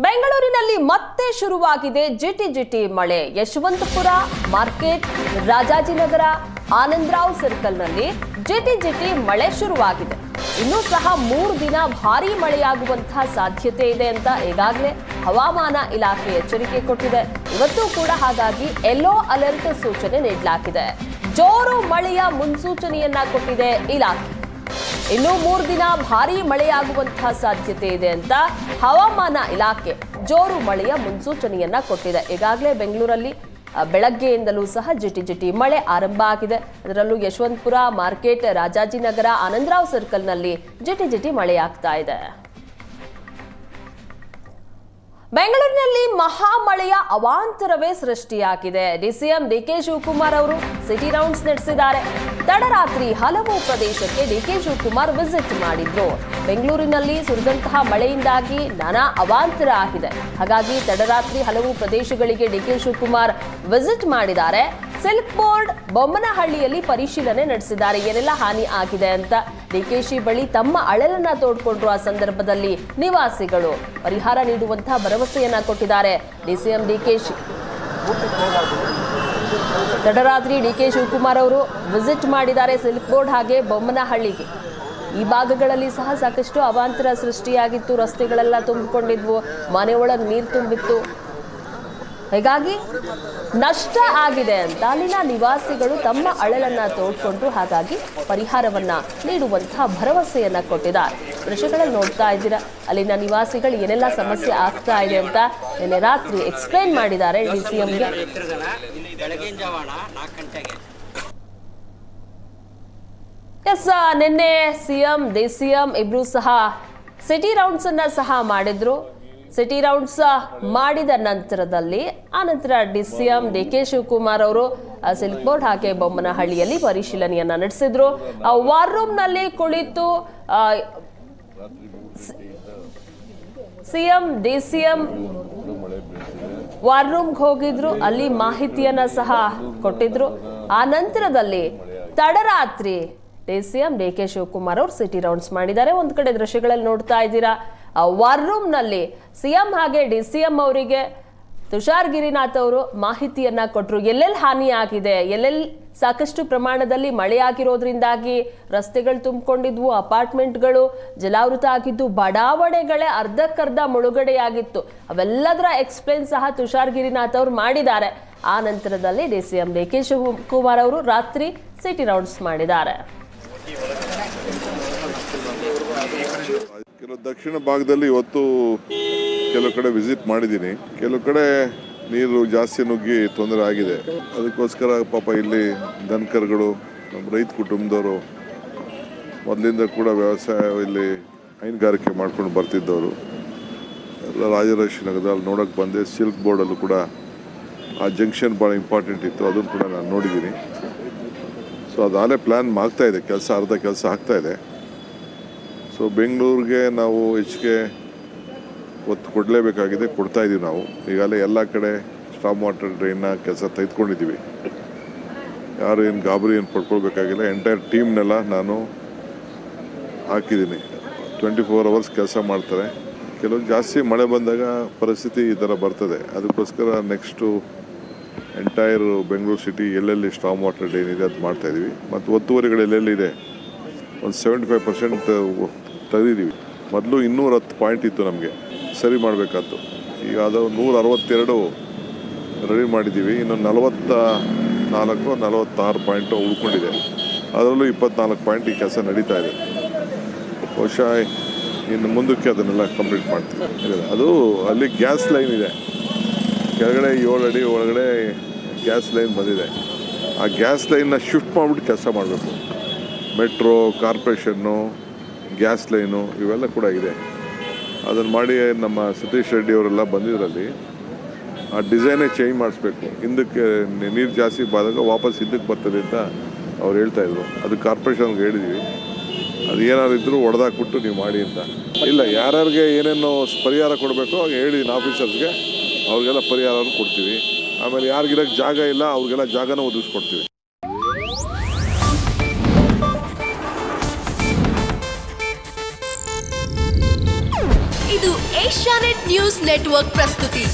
ಬೆಂಗಳೂರಿನಲ್ಲಿ ಮತ್ತೆ ಶುರುವಾಗಿದೆ ಜಿಟಿ ಮಳೆ. ಯಶವಂತಪುರ ಮಾರ್ಕೆಟ್, ರಾಜಾಜಿನಗರ, ಆನಂದರಾವ್ ಸರ್ಕಲ್ನಲ್ಲಿ ಜಿಟಿ ಮಳೆ ಶುರುವಾಗಿದೆ. ಇನ್ನೂ ಸಹ 3 ದಿನ ಭಾರೀ ಮಳೆಯಾಗುವಂತಹ ಸಾಧ್ಯತೆ ಇದೆ ಅಂತ ಈಗಾಗಲೇ ಹವಾಮಾನ ಇಲಾಖೆ ಎಚ್ಚರಿಕೆ ಕೊಟ್ಟಿದೆ. ಇವತ್ತು ಕೂಡ ಹಾಗಾಗಿ ಯೆಲ್ಲೋ ಅಲರ್ಟ್ ಸೂಚನೆ ನೀಡಲಾಗಿದೆ. ಜೋರು ಮಳೆಯ ಮುನ್ಸೂಚನೆಯನ್ನ ಕೊಟ್ಟಿದೆ ಇಲಾಖೆ. ಇನ್ನು 3 ದಿನ ಭಾರೀ ಮಳೆಯಾಗುವಂತಹ ಸಾಧ್ಯತೆ ಇದೆ ಅಂತ ಹವಾಮಾನ ಇಲಾಖೆ ಜೋರು ಮಳೆಯ ಮುನ್ಸೂಚನೆಯನ್ನ ಕೊಟ್ಟಿದೆ. ಈಗಾಗಲೇ ಬೆಂಗಳೂರಲ್ಲಿ ಬೆಳಗ್ಗೆಯಿಂದಲೂ ಸಹ ಜಿಟಿ ಮಳೆ ಆರಂಭ ಆಗಿದೆ. ಅದರಲ್ಲೂ ಯಶವಂತಪುರ ಮಾರ್ಕೆಟ್, ರಾಜಾಜಿನಗರ, ಆನಂದರಾವ್ ಸರ್ಕಲ್ನಲ್ಲಿ ಜಿಟಿ ಮಳೆಯಾಗ್ತಾ ಇದೆ. ಬೆಂಗಳೂರಿನಲ್ಲಿ ಮಹಾಮಳೆಯ ಅವಾಂತರವೇ ಸೃಷ್ಟಿಯಾಗಿದೆ. ಡಿಸಿಎಂ ಡಿಕೆ ಶಿವಕುಮಾರ್ ಅವರು ಸಿಟಿ ರೌಂಡ್ಸ್ ನಡೆಸಿದ್ದಾರೆ. ತಡರಾತ್ರಿ ಹಲವು ಪ್ರದೇಶಕ್ಕೆ ಡಿಕೆ ಶಿವಕುಮಾರ್ ವಿಸಿಟ್ ಮಾಡಿದ್ರು. ಬೆಂಗಳೂರಿನಲ್ಲಿ ಸುರಿದಂತಹ ಮಳೆಯಿಂದಾಗಿ ನಾನಾ ಅವಾಂತರ ಆಗಿದೆ. ಹಾಗಾಗಿ ತಡರಾತ್ರಿ ಹಲವು ಪ್ರದೇಶಗಳಿಗೆ ಡಿಕೆ ಶಿವಕುಮಾರ್ ವಿಸಿಟ್ ಮಾಡಿದ್ದಾರೆ. ಸಿಲ್ಕ್ ಬೋರ್ಡ್ ಬೊಮ್ಮನಹಳ್ಳಿಯಲ್ಲಿ ಪರಿಶೀಲನೆ ನಡೆಸಿದ್ದಾರೆ. ಏನೆಲ್ಲ ಹಾನಿ ಆಗಿದೆ ಅಂತ. ಡಿಕೆಶಿ ಬಳಿ ತಮ್ಮ ಅಳಲನ್ನ ತೋಡ್ಕೊಂಡ್ರು. ಆ ಸಂದರ್ಭದಲ್ಲಿ ನಿವಾಸಿಗಳು ಪರಿಹಾರ ನೀಡುವಂತಹ ಭರವಸೆಯನ್ನ ಕೊಟ್ಟಿದ್ದಾರೆ ಡಿಸಿಎಂ ಡಿಕೆಶಿ. ತಡರಾತ್ರಿ ಡಿಕೆ ಶಿವಕುಮಾರ್ ಅವರು ವಿಸಿಟ್ ಮಾಡಿದ್ದಾರೆ ಸಿಲ್ಕ್ ಬೋರ್ಡ್ ಹಾಗೆ ಬೊಮ್ಮನಹಳ್ಳಿಗೆ. ಈ ಭಾಗಗಳಲ್ಲಿ ಸಹ ಸಾಕಷ್ಟು ಅವಾಂತರ ಸೃಷ್ಟಿಯಾಗಿತ್ತು. ರಸ್ತೆಗಳೆಲ್ಲ ತುಂಬಿಕೊಂಡಿದ್ವು, ಮನೆಯೊಳಗೆ ನೀರು ತುಂಬಿತ್ತು. ಹೀಗಾಗಿ ನಷ್ಟ ಆಗಿದೆ ಅಂತ ಅಲ್ಲಿನ ನಿವಾಸಿಗಳು ತಮ್ಮ ಅಳಲನ್ನ ತೋಡ್ಕೊಂಡ್ರು. ಹಾಗಾಗಿ ಪರಿಹಾರವನ್ನ ನೀಡುವಂತಹ ಭರವಸೆಯನ್ನ ಕೊಟ್ಟಿದ್ದಾರೆ. ದೃಶ್ಯಗಳಲ್ಲಿ ನೋಡ್ತಾ ಇದ್ದೀರಾ, ಅಲ್ಲಿನ ನಿವಾಸಿಗಳು ಏನೆಲ್ಲ ಸಮಸ್ಯೆ ಆಗ್ತಾ ಇದೆ ಅಂತ ನಿನ್ನೆ ರಾತ್ರಿ ಎಕ್ಸ್ಪ್ಲೈನ್ ಮಾಡಿದ್ದಾರೆ ಡಿಸಿಎಂಗೆ. ಎಸ್, ನಿನ್ನೆ ಸಿಎಂ ಡಿಸಿಎಂ ಇಬ್ರು ಸಹ ಸಿಟಿ ರೌಂಡ್ಸ್ ಅನ್ನ ಸಹ ಮಾಡಿದ್ರು. ಸಿಟಿ ರೌಂಡ್ಸ್ ಮಾಡಿದ ನಂತರದಲ್ಲಿ ಆನಂತರ ಡಿಸಿಎಂ ಡಿಕೆ ಶಿವಕುಮಾರ್ ಅವರು ಸಿಲ್ಕ್ ಬೋರ್ಡ್ ಹಾಗೆ ಬೊಮ್ಮನಹಳ್ಳಿಯಲ್ಲಿ ಪರಿಶೀಲನೆಯನ್ನ ನಡೆಸಿದ್ರು. ವಾರ್ ರೂಮ್ ನಲ್ಲಿ ಕುಳಿತು ಸಿಎಂ ಡಿಸಿಎಂ ವಾರ್ ರೂಮ್ಗೆ ಹೋಗಿದ್ರು. ಅಲ್ಲಿ ಮಾಹಿತಿಯನ್ನ ಸಹ ಕೊಟ್ಟಿದ್ರು. ಆ ನಂತರದಲ್ಲಿ ತಡರಾತ್ರಿ ಡಿಸಿಎಂ ಡಿಕೆ ಶಿವಕುಮಾರ್ ಅವರು ಸಿಟಿ ರೌಂಡ್ಸ್ ಮಾಡಿದ್ದಾರೆ. ಒಂದ್ ಕಡೆ ದೃಶ್ಯಗಳಲ್ಲಿ ನೋಡ್ತಾ ಇದ್ದೀರಾ, ವಾರ್ ರೂಮ್ ನಲ್ಲಿ ಸಿಎಂ ಹಾಗೆ ಡಿಸಿಎಂ ಅವರಿಗೆ ತುಷಾರ್ ಗಿರಿನಾಥ್ ಅವರು ಮಾಹಿತಿಯನ್ನ ಕೊಟ್ಟರು. ಎಲ್ಲೆಲ್ಲಿ ಹಾನಿ ಆಗಿದೆ, ಎಲ್ಲೆಲ್ಲಿ ಸಾಕಷ್ಟು ಪ್ರಮಾಣದಲ್ಲಿ ಮಳೆಯಾಗಿರೋದ್ರಿಂದಾಗಿ ರಸ್ತೆಗಳು ತುಂಬಿಕೊಂಡಿದ್ವು, ಅಪಾರ್ಟ್ಮೆಂಟ್ಗಳು ಜಲಾವೃತ ಆಗಿದ್ದು, ಬಡಾವಣೆಗಳೇ ಅರ್ಧಕ್ಕರ್ಧ ಮುಳುಗಡೆಯಾಗಿತ್ತು. ಅವೆಲ್ಲದರ ಎಕ್ಸ್ಪ್ಲೇನ್ ಸಹ ತುಷಾರ್ ಗಿರಿನಾಥ್ ಅವರು ಮಾಡಿದ್ದಾರೆ. ಆ ನಂತರದಲ್ಲಿ ಡಿಸಿಎಂ ಡಿಕೆ ಶಿವಕುಮಾರ್ ಅವರು ರಾತ್ರಿ ಸಿಟಿ ರೌಂಡ್ಸ್ ಮಾಡಿದ್ದಾರೆ. ಕೆಲವು ದಕ್ಷಿಣ ಭಾಗದಲ್ಲಿ ಇವತ್ತು ಕೆಲವು ಕಡೆ ವಿಸಿಟ್ ಮಾಡಿದ್ದೀನಿ. ಕೆಲವು ಕಡೆ ನೀರು ಜಾಸ್ತಿ ನುಗ್ಗಿ ತೊಂದರೆ ಆಗಿದೆ. ಅದಕ್ಕೋಸ್ಕರ ಪಾಪ ಇಲ್ಲಿ ದನಕರುಗಳು, ನಮ್ಮ ರೈತ ಕುಟುಂಬದವರು ಮೊದಲಿಂದ ಕೂಡ ವ್ಯವಸಾಯ ಇಲ್ಲಿ ಹೈನುಗಾರಿಕೆ ಮಾಡ್ಕೊಂಡು ಬರ್ತಿದ್ದವರು ಎಲ್ಲ ರಾಜರಾಜೇಶ್ವರಿ ನಗರದಲ್ಲಿ ನೋಡೋಕೆ ಬಂದೆ. ಸಿಲ್ಕ್ ಬೋರ್ಡಲ್ಲೂ ಕೂಡ ಆ ಜಂಕ್ಷನ್ ಭಾಳ ಇಂಪಾರ್ಟೆಂಟ್ ಇತ್ತು, ಅದನ್ನು ಕೂಡ ನಾನು ನೋಡಿದ್ದೀನಿ. ಸೊ ಅದಾಗಲೇ ಪ್ಲ್ಯಾನ್ ಆಗ್ತಾ ಇದೆ, ಅರ್ಧ ಕೆಲಸ ಆಗ್ತಾ ಇದೆ. ಸೊ ಬೆಂಗಳೂರಿಗೆ ನಾವು ಹೆಚ್ಚಿಗೆ ಒತ್ತು ಕೊಡಲೇಬೇಕಾಗಿದೆ, ಕೊಡ್ತಾ ಇದ್ದೀವಿ. ನಾವು ಈಗಾಗಲೇ ಎಲ್ಲ ಕಡೆ ಸ್ಟಾಪ್ ವಾಟರ್ ಡ್ರೈನ್ನ ಕೆಲಸ ತೆಗೆದುಕೊಂಡಿದ್ದೀವಿ. ಯಾರು ಏನು ಗಾಬರಿ ಏನು ಪಡ್ಕೊಳ್ಬೇಕಾಗಿಲ್ಲ. ಎಂಟೈರ್ ಟೀಮ್ನೆಲ್ಲ ನಾನು ಹಾಕಿದ್ದೀನಿ. 24 hours ಕೆಲಸ ಮಾಡ್ತಾರೆ. ಕೆಲವು ಜಾಸ್ತಿ ಮಳೆ ಬಂದಾಗ ಪರಿಸ್ಥಿತಿ ಈ ಥರ ಬರ್ತದೆ. ಅದಕ್ಕೋಸ್ಕರ ನೆಕ್ಸ್ಟು ಎಂಟೈರ್ ಬೆಂಗಳೂರು ಸಿಟಿ ಎಲ್ಲೆಲ್ಲಿ ಸ್ಟಾಪ್ ವಾಟರ್ ಡ್ರೈನ್ ಇದೆ ಅದು ಮಾಡ್ತಾಯಿದ್ದೀವಿ. ಮತ್ತು ಒತ್ತುವರಿಗಳು ಎಲ್ಲೆಲ್ಲಿದೆ ಒಂದು 75% ತೆಗೆದಿದ್ದೀವಿ. ಮೊದಲು 210 ಪಾಯಿಂಟ್ ಇತ್ತು, ನಮಗೆ ಸರಿ ಮಾಡಬೇಕಾದ್ದು. ಈಗ ಅದು 162 ರೆಡಿ ಮಾಡಿದ್ದೀವಿ. ಇನ್ನು 46 ಪಾಯಿಂಟು ಉಳ್ಕೊಂಡಿದೆ. ಅದರಲ್ಲೂ 24 ಪಾಯಿಂಟ್ ಈ ಕೆಲಸ ನಡೀತಾ ಇದೆ. ಬಹುಶಃ ಇನ್ನು ಮುಂದಕ್ಕೆ ಅದನ್ನೆಲ್ಲ ಕಂಪ್ಲೀಟ್ ಮಾಡ್ತೀವಿ. ಅದು ಅಲ್ಲಿ ಗ್ಯಾಸ್ ಲೈನ್ ಇದೆ ಕೆಳಗಡೆ, 7 ಅಡಿ ಒಳಗಡೆ ಗ್ಯಾಸ್ ಲೈನ್ ಬಂದಿದೆ. ಆ ಗ್ಯಾಸ್ ಲೈನ್ನ ಶಿಫ್ಟ್ ಮಾಡಿಬಿಟ್ಟು ಕೆಲಸ ಮಾಡಬೇಕು. ಮೆಟ್ರೋ, ಕಾರ್ಪೊರೇಷನ್ನು, ಗ್ಯಾಸ್ ಲೈನು ಇವೆಲ್ಲ ಕೂಡ ಇದೆ. ಅದನ್ನು ಮಾಡಿ ನಮ್ಮ ಸತೀಶ್ ರೆಡ್ಡಿ ಅವರೆಲ್ಲ ಬಂದಿದ್ರಲ್ಲಿ ಆ ಡಿಸೈನೇ ಚೇಂಜ್ ಮಾಡಿಸ್ಬೇಕು. ಹಿಂದಕ್ಕೆ ನೀರು ಜಾಸ್ತಿ ಬಂದಾಗ ವಾಪಸ್ ಹಿಂದಕ್ಕೆ ಬರ್ತದೆ ಅಂತ ಅವ್ರು ಹೇಳ್ತಾಯಿದ್ರು. ಅದು ಕಾರ್ಪೊರೇಷನ್ಗೆ ಹೇಳಿದ್ವಿ, ಅದು ಏನಾದ್ರು ಇದ್ದರೂ ಹೊಡೆದಾಕ್ಬಿಟ್ಟು ನೀವು ಮಾಡಿ ಅಂತ. ಇಲ್ಲ, ಯಾರ್ಯಾರಿಗೆ ಏನೇನು ಪರಿಹಾರ ಕೊಡಬೇಕು ಹೇಳಿದ್ದೀನಿ ಆಫೀಸರ್ಸ್ಗೆ, ಅವ್ರಿಗೆಲ್ಲ ಪರಿಹಾರವನ್ನು ಕೊಡ್ತೀವಿ. ಆಮೇಲೆ ಯಾರಿಗಿರೋಕ್ಕೆ ಜಾಗ ಇಲ್ಲ ಅವ್ರಿಗೆಲ್ಲ ಜಾಗನ ಒದಗಿಸ್ಕೊಡ್ತೀವಿ. ಇದು ಏಷ್ಯಾನೆಟ್ ನ್ಯೂಸ್ ನೆಟ್ವರ್ಕ್ ಪ್ರಸ್ತುತಿ.